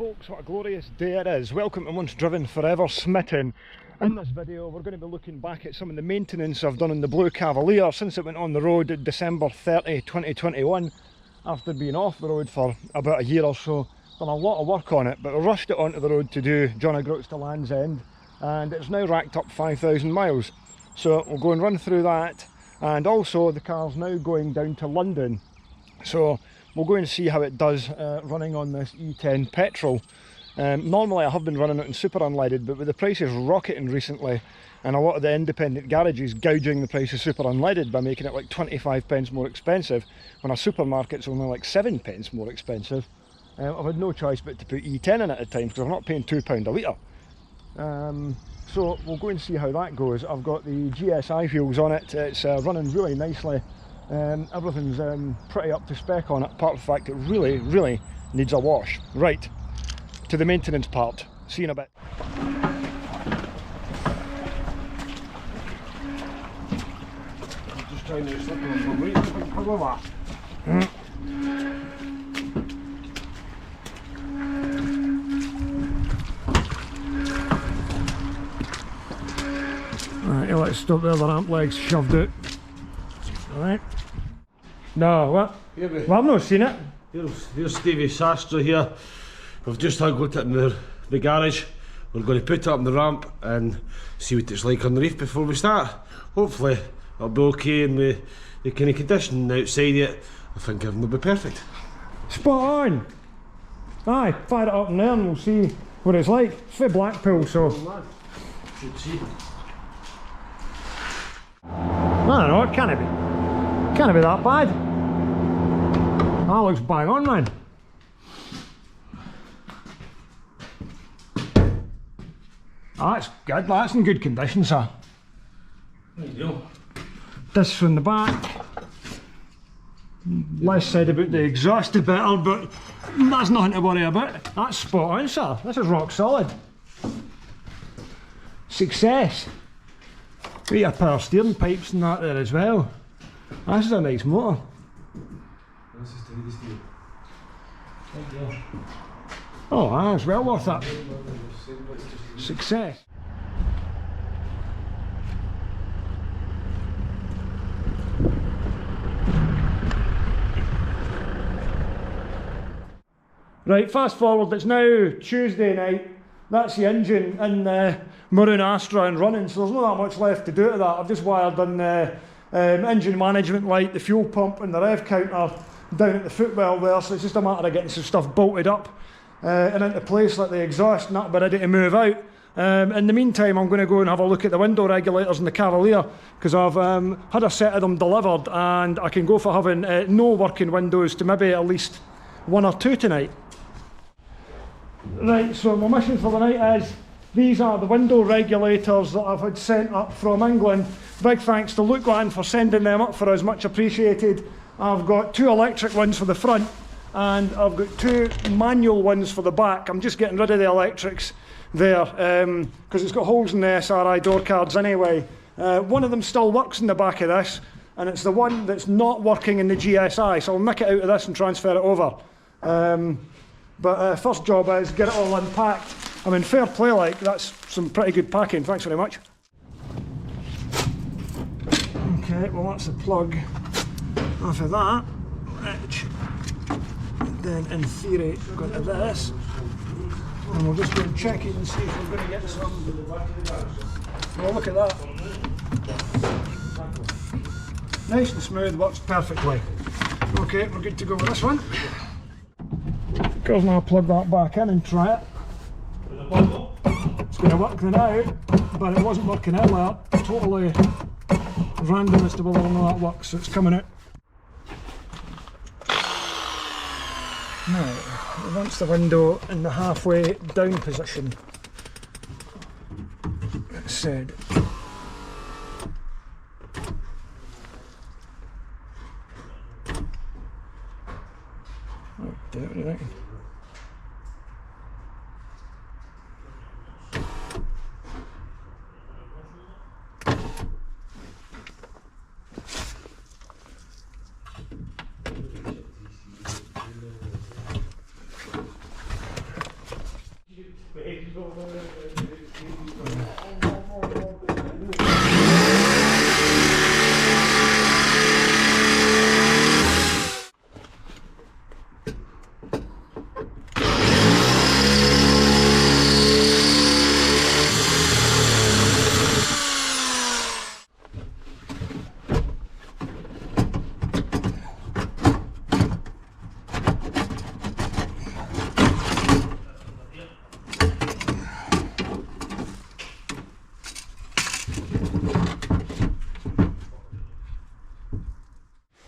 folks, what a glorious day it is. Welcome to Once Driven Forever Smitten. In this video we're going to be looking back at some of the maintenance I've done on the blue Cavalier since it went on the road at December 30, 2021. After being off the road for about a year or so, done a lot of work on it, but I rushed it onto the road to do John O'Groats to Land's End, and it's now racked up 5,000 miles. So we'll go and run through that, and also the car's now going down to London. So we'll go and see how it does running on this E10 petrol. Normally I have been running it in super unleaded, but with the prices rocketing recently and a lot of the independent garages gouging the price of super unleaded by making it like 25 pence more expensive when a supermarket's only like 7 pence more expensive, I've had no choice but to put E10 in it at times because I'm not paying £2 a litre. So we'll go and see how that goes. I've got the GSI fuels on it, it's running really nicely. Everything's pretty up to spec on it, apart from the fact it really needs a wash. Right, to the maintenance part. See you in a bit. Just trying to slip on my weight. Look at that. Right, let's stop there, the ramp legs shoved out. Alright. No, what? Yeah, Well, I've not seen it. Here's Stevie Sastra here. We've just got it in the garage. We're going to put it up on the ramp and see what it's like underneath before we start. Hopefully it'll be okay, and with the kind of condition outside it, I think everything will be perfect. Spot on! Aye, fire it up in there and we'll see what it's like. It's for Blackpool, so... Should see. I don't know, it can't be that bad. That looks bang on, man. Oh, that's good, that's in good condition, sir. There you go. This from the back. Less said about the exhaust the better, but that's nothing to worry about. That's spot on, sir. This is rock solid. Success. Got your power steering pipes and that there as well. This is a nice motor. This is the steel. Thank you. Oh, that's well worth it. Success. Right, fast forward, it's now Tuesday night. That's the engine in the Maroon Astra and running, so there's not that much left to do to that. I've just wired in the engine management light, the fuel pump and the rev counter down at the footwell there, so it's just a matter of getting some stuff bolted up and into place like the exhaust, and that'll be ready to move out. In the meantime, I'm going to go and have a look at the window regulators in the Cavalier, because I've had a set of them delivered and I can go for having no working windows to maybe at least 1 or 2 tonight. Right, so my mission for the night is, these are the window regulators that I've had sent up from England. Big thanks to Luke Land for sending them up for us, much appreciated. I've got 2 electric ones for the front and I've got 2 manual ones for the back. I'm just getting rid of the electrics there because it's got holes in the SRI door cards anyway. One of them still works in the back of this, and it's the one that's not working in the GSI, so I'll nick it out of this and transfer it over. But first job is get it all unpacked. I mean, fair play, like, that's some pretty good packing, thanks very much. Okay, well that's the plug off of that, which then in theory go into this. And we'll just go and check it and see if we're going to get some. Oh, look at that. Nice and smooth, works perfectly. Okay, we're good to go with this one. Goes now, plug that back in and try it. It's going to work now, but it wasn't working earlier. Totally random as to whether or not that works, so it's coming out. Now, once the window in the halfway down position, it said. Oh, do it, right.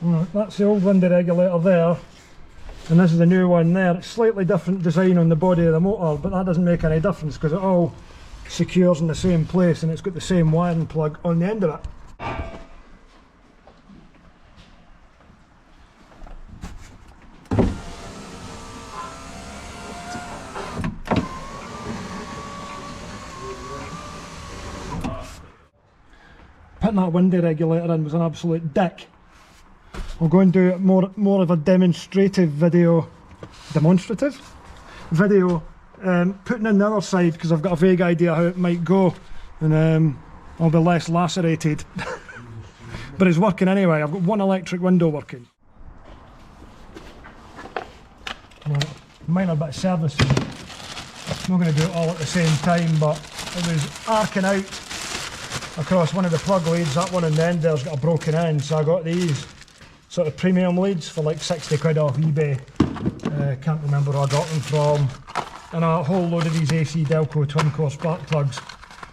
Right, that's the old window regulator there, and this is the new one there. It's slightly different design on the body of the motor, but that doesn't make any difference because it all secures in the same place and it's got the same wiring plug on the end of it. Putting that window regulator in was an absolute dick. I'll go and do more of a demonstrative video, putting in the other side because I've got a vague idea how it might go, and I'll be less lacerated. But it's working anyway. I've got one electric window working. Minor bit of servicing. I'm not going to do it all at the same time, but it was arcing out across one of the plug leads. That one in the end there's got a broken end, so I got these sort of premium leads for like 60 quid off eBay. Can't remember where I got them from. And a whole load of these AC Delco twin core spark plugs.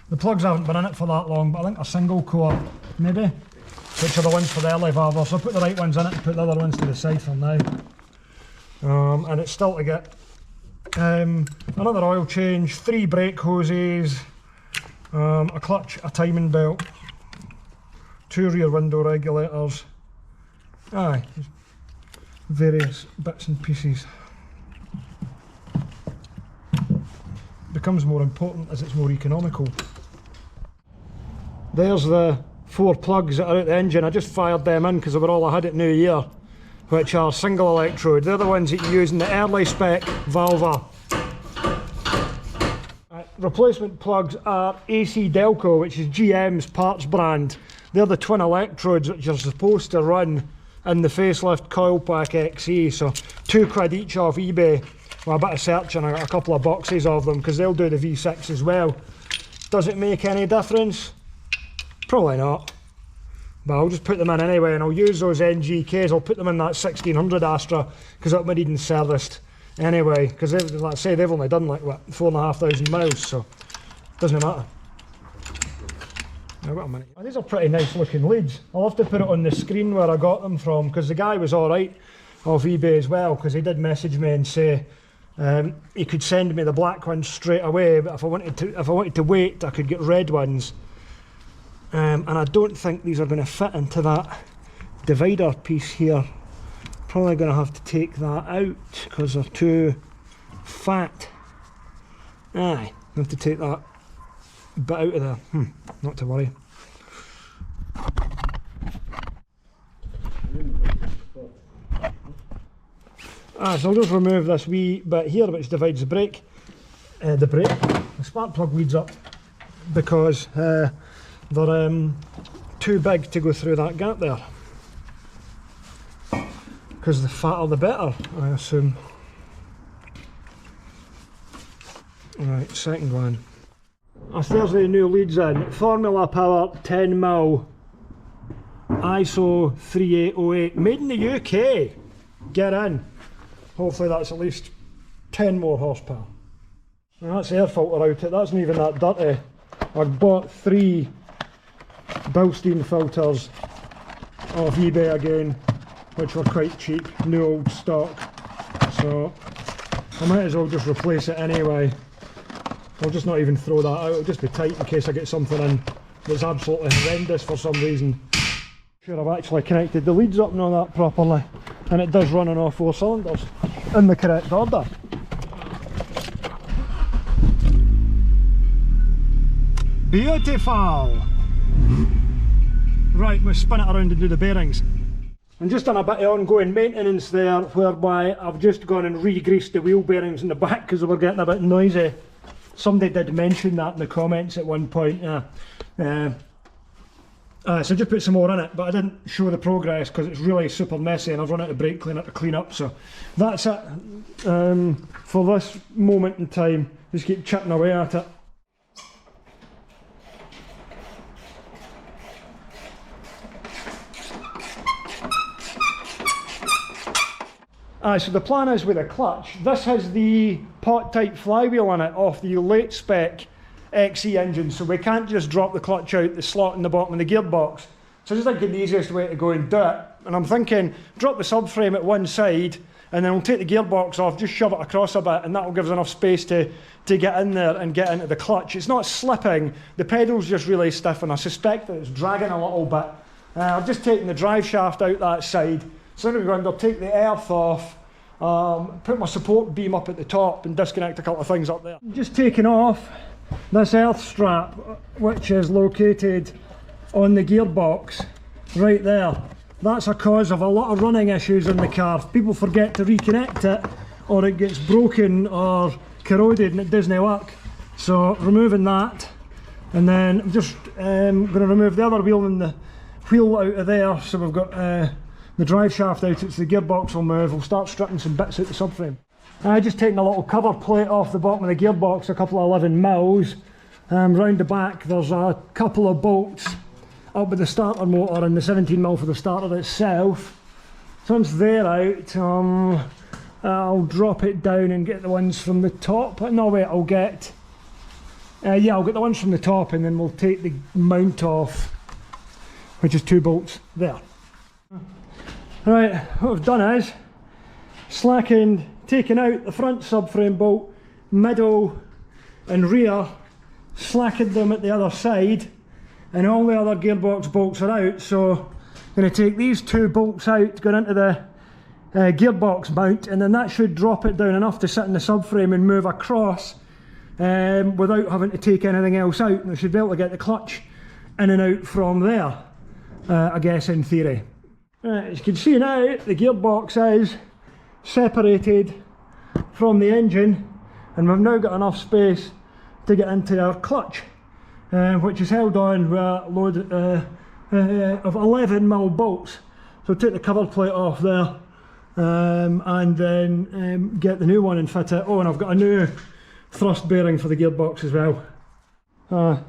The plugs haven't been in it for that long, but I think a single core maybe, which are the ones for the early valve. So I'll put the right ones in it and put the other ones to the side for now. And it's still to get another oil change, 3 brake hoses, a clutch, a timing belt, 2 rear window regulators. Aye, various bits and pieces. Becomes more important as it's more economical. There's the 4 plugs that are out the engine. I just fired them in because they were all I had at New Year, which are single electrode. They're the ones that you use in the early spec Valva. Replacement plugs are AC Delco, which is GM's parts brand. They're the twin electrodes which you're supposed to run in the facelift coil pack XE, so 2 quid each off eBay. Well, a bit of searching, I got a couple of boxes of them because they'll do the V6 as well. Does it make any difference? Probably not, but I'll just put them in anyway, and I'll use those NGKs. I'll put them in that 1600 Astra because that'll be needing serviced anyway, because like I say, they've only done like what, 4,500 miles, so it doesn't matter. Now, wait a minute. These are pretty nice looking leads. I'll have to put it on the screen where I got them from, because the guy was alright off eBay as well, because he did message me and say he could send me the black ones straight away, but if I wanted to wait, I could get red ones. And I don't think these are going to fit into that divider piece here. Probably going to have to take that out because they're too fat. Aye, I have to take that bit out of there. Not to worry. So I'll just remove this wee bit here which divides the brake. The spark plug leads up because they're too big to go through that gap there. Because the fatter the better, I assume. Right, second one. There's the new leads in. Formula Power 10mm ISO 3808, made in the UK. Get in. Hopefully that's at least 10 more horsepower. Now that's air filter out it, that's not even that dirty. I bought 3 Bilstein filters off eBay again, which were quite cheap, new old stock. So I might as well just replace it anyway. I'll just not even throw that out, it'll just be tight in case I get something in that's absolutely horrendous for some reason. Sure, I've actually connected the leads up and all that properly, and it does run on all 4 cylinders in the correct order. Beautiful! Right, we'll spin it around and do the bearings. I'm just on a bit of ongoing maintenance there, whereby I've just gone and re-greased the wheel bearings in the back because they were getting a bit noisy. Somebody did mention that in the comments at one point. So just put some more in it, but I didn't show the progress because it's really super messy and I've run out of brake cleaner to clean up. So that's it for this moment in time. Just keep chipping away at it. So the plan is with a clutch, this has the pot type flywheel on it off the late spec XE engine, so we can't just drop the clutch out the slot in the bottom of the gearbox. So I just think the easiest way to go and do it, and I'm thinking drop the subframe at one side and then we'll take the gearbox off, just shove it across a bit, and that will give us enough space to get in there and get into the clutch. It's not slipping, the pedal's just really stiff and I suspect that it's dragging a little bit. I've just taken the drive shaft out that side. So I'm going to take the earth off, put my support beam up at the top and disconnect a couple of things up there. Just taking off this earth strap, which is located on the gearbox right there. That's a cause of a lot of running issues in the car. People forget to reconnect it, or it gets broken or corroded and it doesn't work. So removing that, and then I'm just going to remove the other wheel and the wheel out of there, so we've got the drive shaft out, it's the gearbox will move. We'll start stripping some bits out the subframe. Just taking a little cover plate off the bottom of the gearbox, a couple of 11 mils. Round the back there's a couple of bolts up with the starter motor and the 17mm for the starter itself. So once they're out, I'll drop it down and get the ones from the top. No wait, I'll get the ones from the top, and then we'll take the mount off, which is 2 bolts there. Right, what I've done is slackened, taken out the front subframe bolt, middle and rear, slackened them at the other side, and all the other gearbox bolts are out. So I'm going to take these 2 bolts out, going into the gearbox mount, and then that should drop it down enough to sit in the subframe and move across without having to take anything else out. And I should be able to get the clutch in and out from there, I guess, in theory. As you can see now, the gearbox is separated from the engine, and we've now got enough space to get into our clutch, which is held on with a load of 11mm bolts. So take the cover plate off there, and then get the new one and fit it. Oh, and I've got a new thrust bearing for the gearbox as well.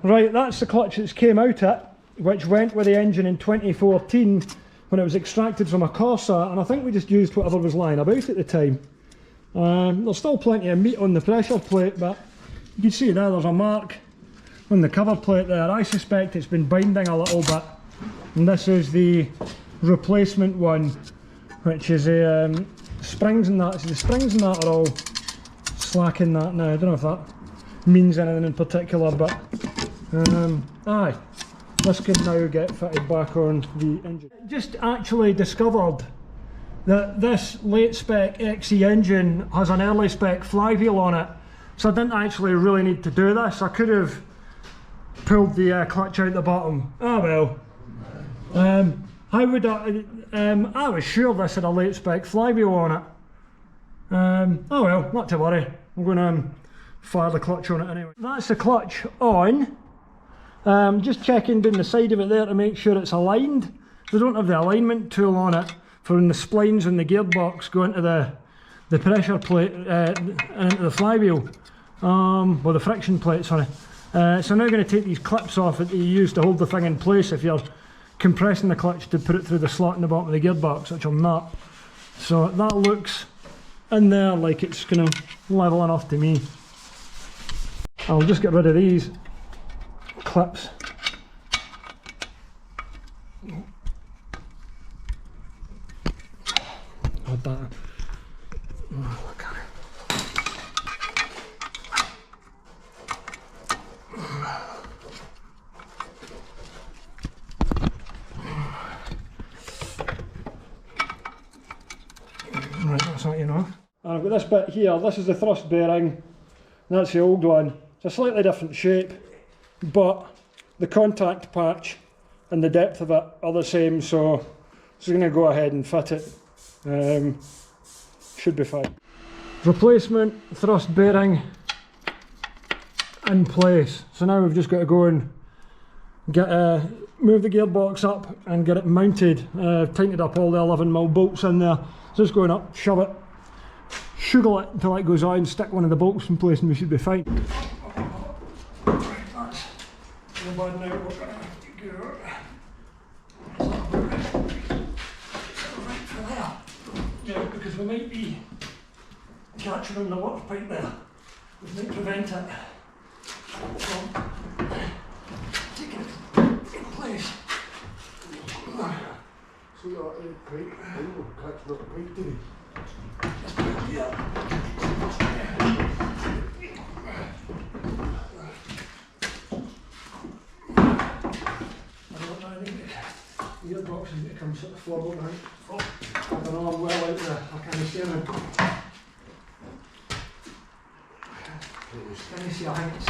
Right, that's the clutch that's came out it, which went with the engine in 2014 when it was extracted from a Corsa, and I think we just used whatever was lying about at the time. There's still plenty of meat on the pressure plate, but you can see there, there's a mark on the cover plate there. I suspect it's been binding a little bit, and this is the replacement one, which is a springs and that. So the springs and that are all slacking that now. I don't know if that means anything in particular, but aye. This can now get fitted back on the engine. Just actually discovered that this late spec XE engine has an early spec flywheel on it, so I didn't actually really need to do this. I could have pulled the clutch out the bottom. Oh well. How would I was sure this had a late spec flywheel on it. Oh well, not to worry. I'm going to fire the clutch on it anyway. That's the clutch on. Just checking down the side of it there to make sure it's aligned. They don't have the alignment tool on it for when the splines in the gearbox go into the pressure plate and into the flywheel, or the friction plate, sorry. So I'm now going to take these clips off that you use to hold the thing in place if you're compressing the clutch to put it through the slot in the bottom of the gearbox, which I'm not. So that looks in there like it's going to level enough to me. I'll just get rid of these clips. Had that. Oh, okay. Right, that's that, you know. And I've got this bit here. This is the thrust bearing. That's the old one. It's a slightly different shape, but the contact patch and the depth of it are the same, so I'm just going to go ahead and fit it. Should be fine. Replacement thrust bearing in place. So now we've just got to go and get move the gearbox up and get it mounted. Tightened up all the 11mm bolts in there. So just going up, shove it, sugar it until it goes on, stick one of the bolts in place and we should be fine. Right, that's no bad now. We're going to have to go right for there. Yeah, because we might be catching on the water pipe there, which might prevent it from taking it in place. So you're in the pipe, catching up the pipe, did he? Yeah. The gearbox is going to come sort of forward now. I don't know, I'm well out there, I can't see him. Can you see, I think it's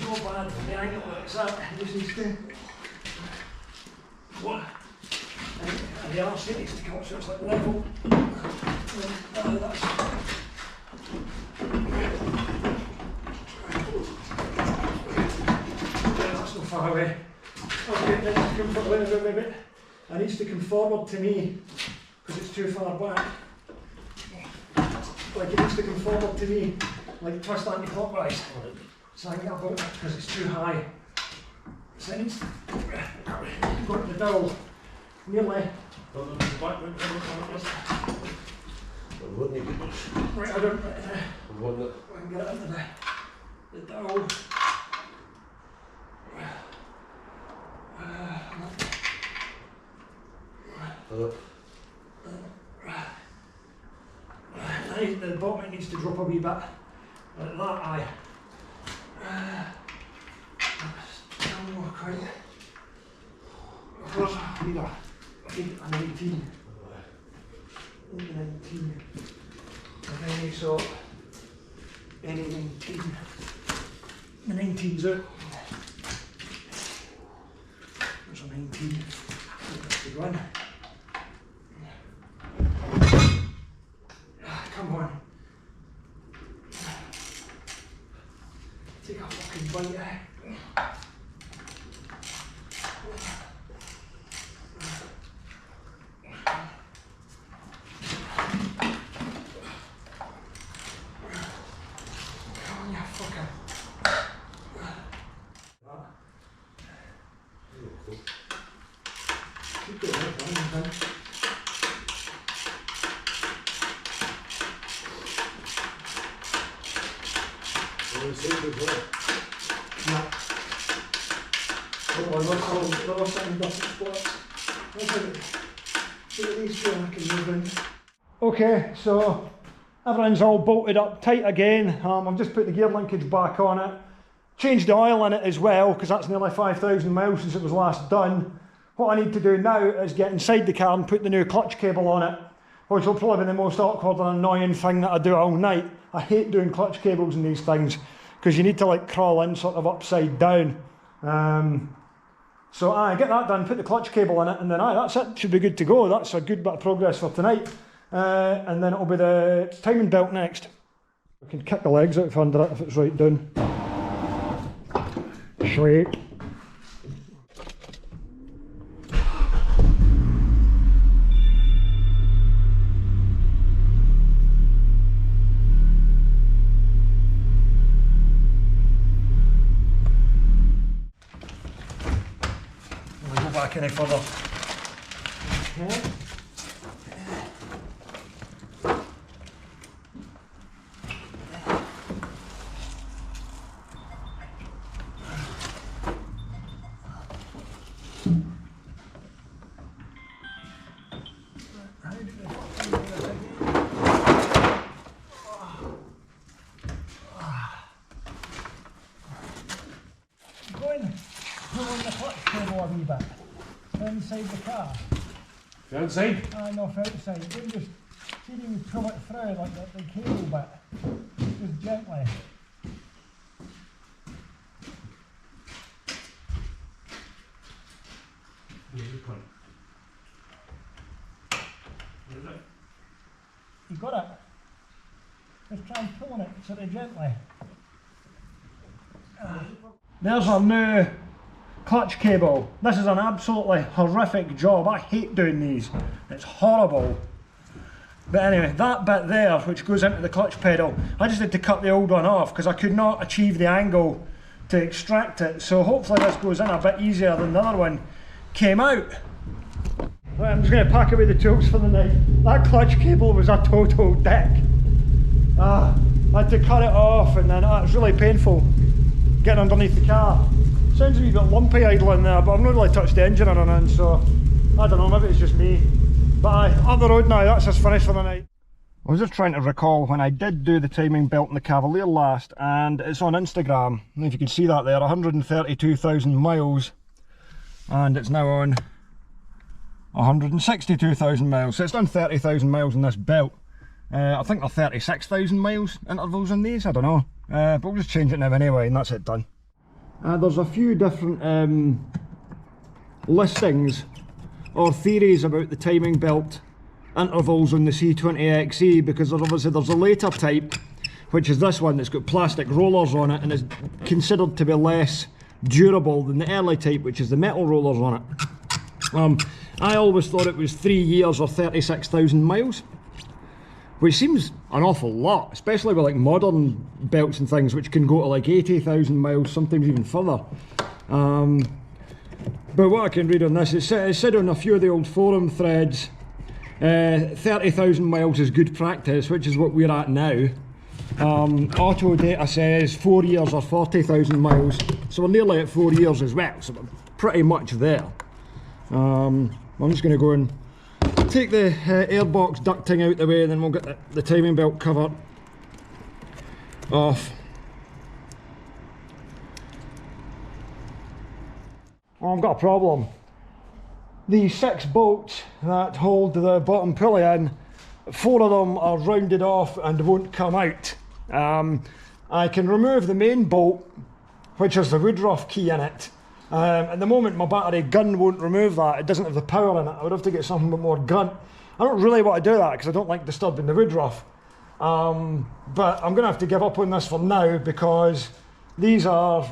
not bad for the angle that it's at, it just needs to... What? And the arse needs to come up so it's like level. That's... That's not far away. Okay, it needs to come forward a little bit. It needs to come forward to me because it's too far back. Like it needs to come forward to me, like twist anti-clockwise. So I can get about it because it's too high. So it needs to go to the dowel nearly. Right, I don't. I can get it into the dowel. The bottom needs to drop a wee bit like that. Aye. Still not quite. I need a 19. Need a 19 of any sort. Any 19. The 19's out. There's a 19. That's the one. Come on. Take a fucking bite, eh? Come on, you fucker. Keep doing it, man. Yeah. Oh, I'm sitting different spots. So at least I can move in. Okay, so everything's all bolted up tight again. I've just put the gear linkage back on it. Changed the oil in it as well, because that's nearly 5,000 miles since it was last done. What I need to do now is get inside the car and put the new clutch cable on it, which will probably be the most awkward and annoying thing that I do all night. I hate doing clutch cables in these things, because you need to like crawl in sort of upside down. So I get that done, put the clutch cable in it, and then that's it, should be good to go. That's a good bit of progress for tonight. And then it'll be the timing belt next. I can kick the legs out from under it if it's right down. Sweet. Back any further. Okay. Pulling the clutch cable a wee bit. Inside the car. Outside? No, for outside. Then just see if you pull it through like the cable bit. Just gently. You got it? Just try and pulling it sort of gently. There's our new clutch cable. This is an absolutely horrific job. I hate doing these. It's horrible. But anyway, that bit there, which goes into the clutch pedal, I just had to cut the old one off because I could not achieve the angle to extract it. So hopefully this goes in a bit easier than the other one came out. Right, I'm just going to pack away the tools for the night. That clutch cable was a total dick. I had to cut it off, and then it was really painful getting underneath the car. Sounds a wee bit lumpy idling there, but I've not really touched the engine or anything, so I don't know, maybe it's just me. But aye, up the road now, that's us finished for the night. I was just trying to recall when I did do the timing belt in the Cavalier last, and it's on Instagram. I don't know if you can see that there, 132,000 miles, and it's now on 162,000 miles, so it's done 30,000 miles in this belt. I think they're 36,000 miles intervals in these, I don't know, but we'll just change it now anyway, and that's it done. There's a few different listings or theories about the timing belt intervals on the C20XE, because obviously there's a later type, which is this one that's got plastic rollers on it and is considered to be less durable than the early type, which is the metal rollers on it. I always thought it was 3 years or 36,000 miles, which seems an awful lot, especially with like modern belts and things which can go to like 80,000 miles, sometimes even further. But what I can read on this, it said on a few of the old forum threads, 30,000 miles is good practice, which is what we're at now. Auto data says 4 years or 40,000 miles, so we're nearly at 4 years as well, so we're pretty much there. I'm just going to go and take the airbox ducting out the way, and then we'll get the timing belt cover off. Oh, I've got a problem. These 6 bolts that hold the bottom pulley in, 4 of them are rounded off and won't come out. I can remove the main bolt, which has the woodruff key in it. At the moment my battery gun won't remove that, it doesn't have the power in it. I would have to get something a bit more grunt. I don't really want to do that because I don't like disturbing the woodruff. But I'm going to have to give up on this for now because these are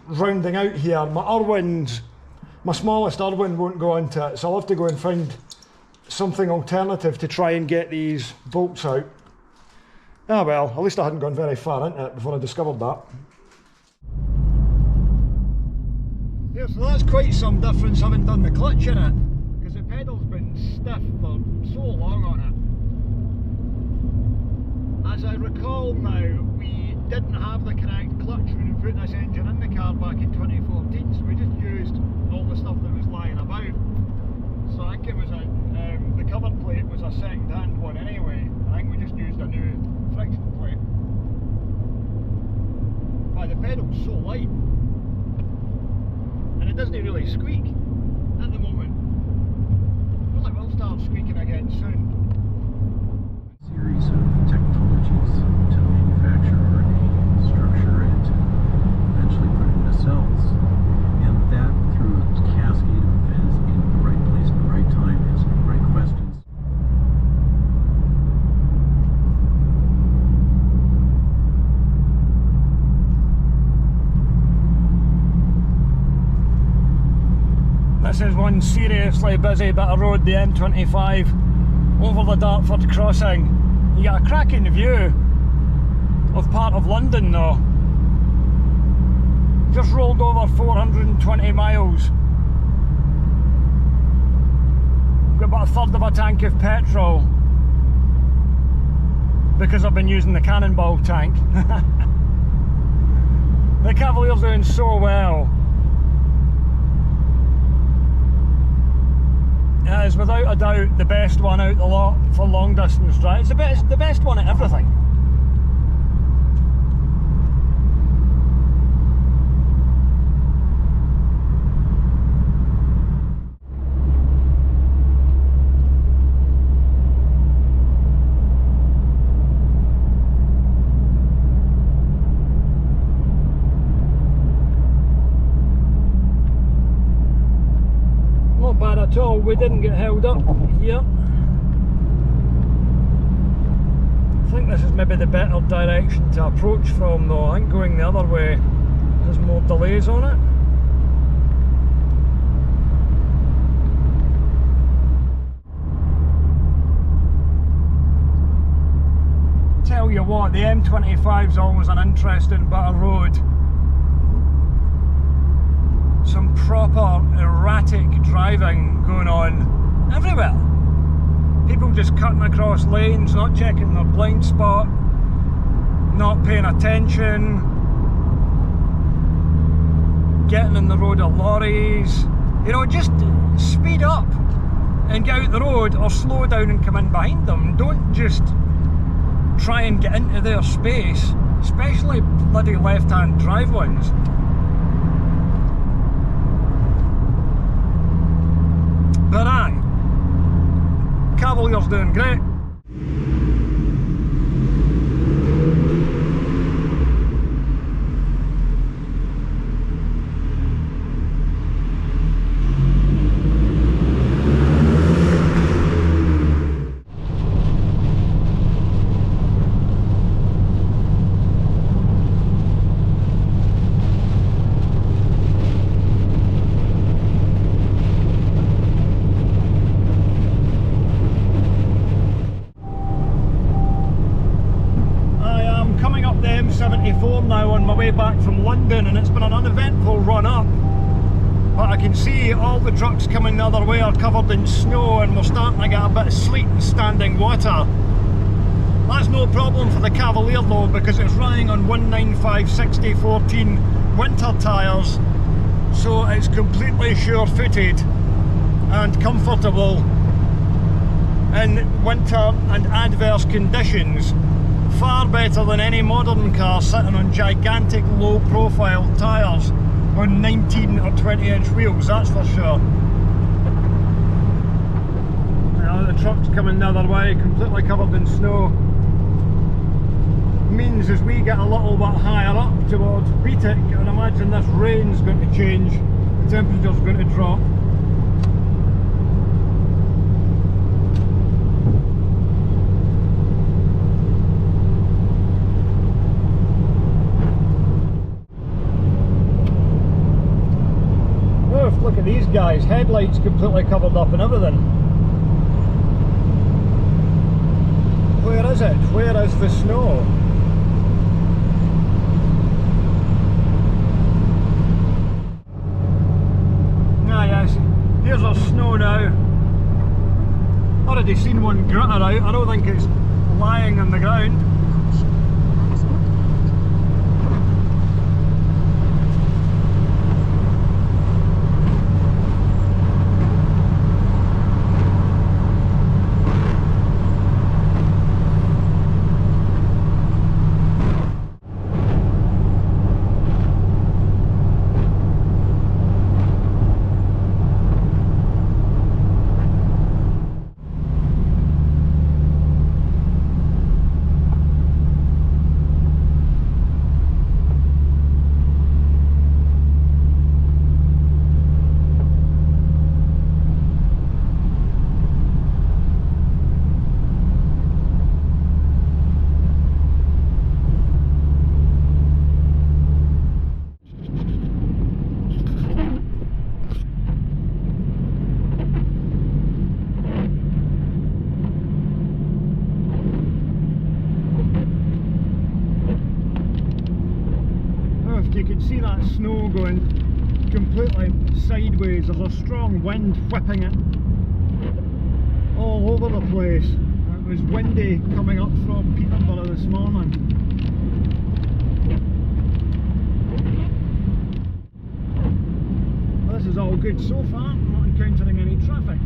rounding out here. My smallest Irwin won't go into it, so I'll have to go and find something alternative to try and get these bolts out. Ah well, at least I hadn't gone very far into it before I discovered that. Yeah, so that's quite some difference having done the clutch in it, because the pedal's been stiff for so long on it. As I recall now, we didn't have the correct clutch when we put this engine in the car back in 2014, so we just used all the stuff that was lying about. So I think it was the cover plate was a second hand one anyway. I think we just used a new friction plate. But the pedal's so light, and it doesn't really squeak at the moment. Well, it will start squeaking again soon. Series of technologies to manufacture a structure and to eventually put it into cells, and that through a cascade of events, being in the right place at the right time, asking the right questions. This is one seriously busy bit of road, the M25 over the Dartford crossing. You get a cracking view of part of London though. Just rolled over 420 miles. Got about a third of a tank of petrol because I've been using the Cannonball tank. The Cavalier's doing so well. It is without a doubt the best one out the lot for long distance drives. It's the best one at everything. Not bad at all, we didn't get held up here. I think this is maybe the better direction to approach from though. I think going the other way There's more delays on it. Tell you what, the M25 is always an interesting bit of road. Some proper erratic driving going on everywhere. People just cutting across lanes, not checking their blind spot, not paying attention, getting in the road of lorries. You know, just speed up and get out the road, or slow down and come in behind them. Don't just try and get into their space, especially bloody left-hand drive ones. But aye, Cavalier's doing great. M74 now on my way back from London, and it's been an uneventful run up, but I can see all the trucks coming the other way are covered in snow, and we're starting to get a bit of sleet and standing water. That's no problem for the Cavalier though, because it's running on 195/60/14 winter tyres, so it's completely sure-footed and comfortable in winter and adverse conditions. Far better than any modern car sitting on gigantic low profile tyres on 19 or 20 inch wheels, that's for sure. Now the truck's coming the other way, completely covered in snow. Means as we get a little bit higher up towards Beatic, I imagine this rain's going to change, the temperature's going to drop. Look at these guys, headlights completely covered up and everything. Where is it? Where is the snow? Ah yes, here's our snow now. Already seen one gritter out, I don't think it's lying on the ground. You can see that snow going completely sideways. There's a strong wind whipping it all over the place. It was windy coming up from Peterborough this morning. This is all good so far, I'm not encountering any traffic.